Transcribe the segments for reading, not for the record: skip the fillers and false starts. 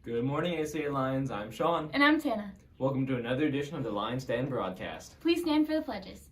Good morning, ACA Lions. I'm Sean. And I'm Tana. Welcome to another edition of the Lions Stand broadcast. Please stand for the pledges.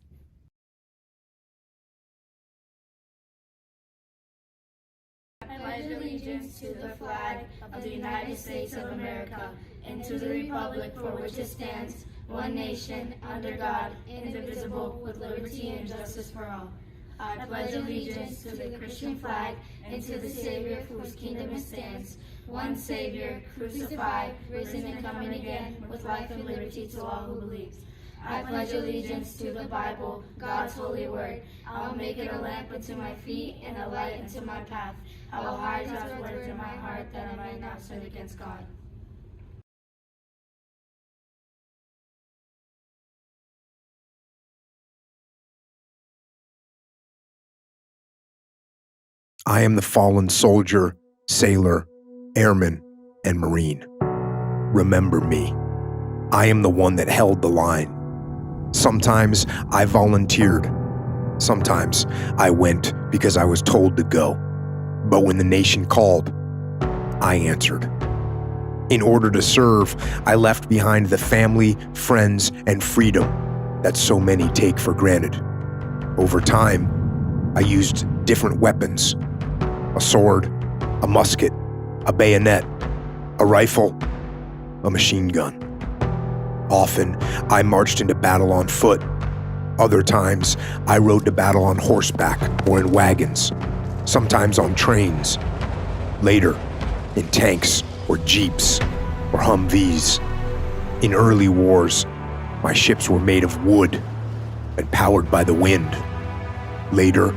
I pledge allegiance to the flag of the United States of America and to the republic for which it stands, one nation, under God, indivisible, with liberty and justice for all. I pledge allegiance to the Christian flag and to the Savior for whose kingdom it stands, one Savior, crucified, risen and coming again, with life and liberty to all who believe. I pledge allegiance to the Bible, God's holy word. I will make it a lamp unto my feet and a light unto my path. I will hide God's words in my heart that I might not sin against God. I am the fallen soldier, sailor, airman, and Marine. Remember me. I am the one that held the line. Sometimes I volunteered. Sometimes I went because I was told to go. But when the nation called, I answered. In order to serve, I left behind the family, friends, and freedom that so many take for granted. Over time, I used different weapons: a sword, a musket, a bayonet, a rifle, a machine gun. Often, I marched into battle on foot. Other times, I rode to battle on horseback or in wagons, sometimes on trains. Later, in tanks or jeeps or Humvees. In early wars, my ships were made of wood and powered by the wind. Later,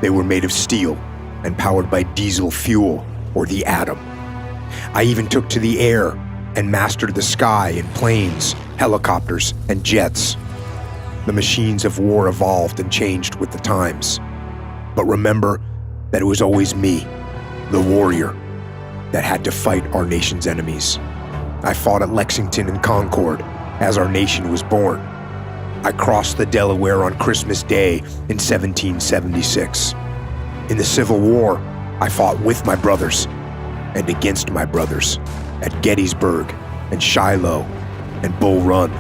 they were made of steel and powered by diesel fuel or the atom. I even took to the air and mastered the sky in planes, helicopters, and jets. The machines of war evolved and changed with the times. But remember that it was always me, the warrior, that had to fight our nation's enemies. I fought at Lexington and Concord as our nation was born. I crossed the Delaware on Christmas Day in 1776. In the Civil War, I fought with my brothers and against my brothers at Gettysburg and Shiloh and Bull Run.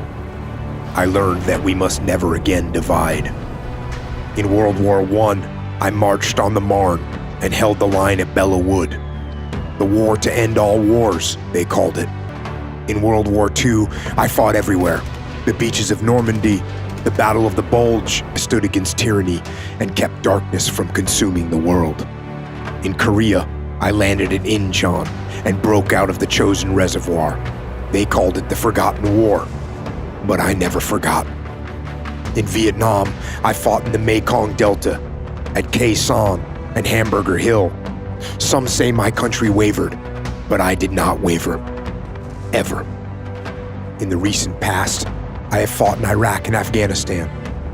I learned that we must never again divide. In World War I, I marched on the Marne and held the line at Belleau Wood. The war to end all wars, they called it. In World War II, I fought everywhere. The beaches of Normandy, the Battle of the Bulge, I stood against tyranny and kept darkness from consuming the world. In Korea, I landed at Incheon and broke out of the Chosin Reservoir. They called it the Forgotten War, but I never forgot. In Vietnam, I fought in the Mekong Delta, at Khe Sanh and Hamburger Hill. Some say my country wavered, but I did not waver. Ever. In the recent past, I have fought in Iraq and Afghanistan,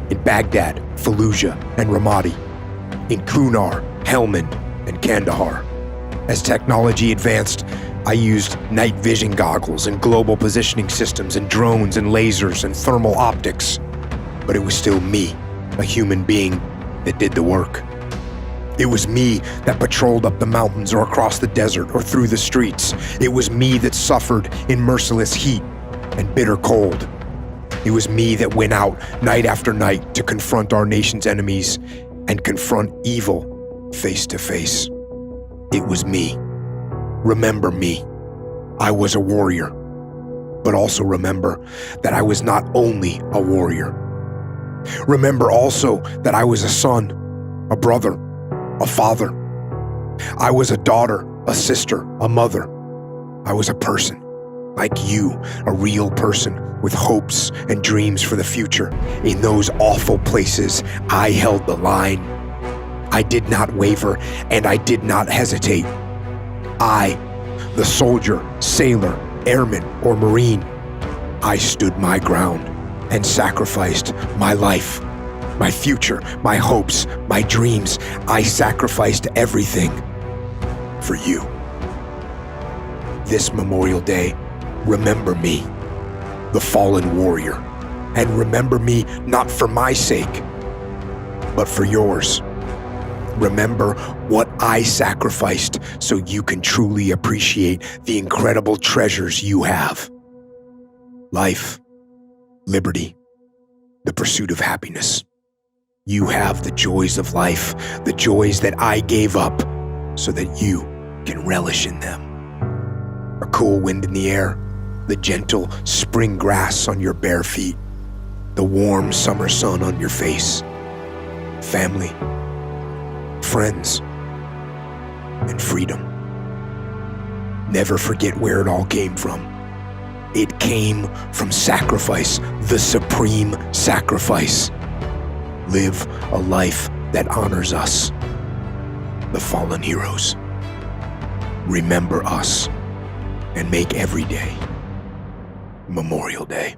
in Baghdad, Fallujah, and Ramadi, in Kunar, Helmand, and Kandahar. As technology advanced, I used night vision goggles and global positioning systems and drones and lasers and thermal optics. But it was still me, a human being, that did the work. It was me that patrolled up the mountains or across the desert or through the streets. It was me that suffered in merciless heat and bitter cold. It was me that went out night after night to confront our nation's enemies and confront evil face to face. It was me. Remember me. I was a warrior. But also remember that I was not only a warrior. Remember also that I was a son, a brother, a father. I was a daughter, a sister, a mother. I was a person, like you, a real person with hopes and dreams for the future. In those awful places, I held the line. I did not waver, and I did not hesitate. I, the soldier, sailor, airman, or Marine, I stood my ground and sacrificed my life, my future, my hopes, my dreams. I sacrificed everything for you. This Memorial Day, remember me, the fallen warrior, and remember me not for my sake, but for yours. Remember what I sacrificed so you can truly appreciate the incredible treasures you have. Life, liberty, the pursuit of happiness. You have the joys of life, the joys that I gave up so that you can relish in them. A cool wind in the air, the gentle spring grass on your bare feet, the warm summer sun on your face, family, friends, and freedom. Never forget where it all came from. It came from sacrifice, the supreme sacrifice. Live a life that honors us, the fallen heroes. Remember us and make every day Memorial Day.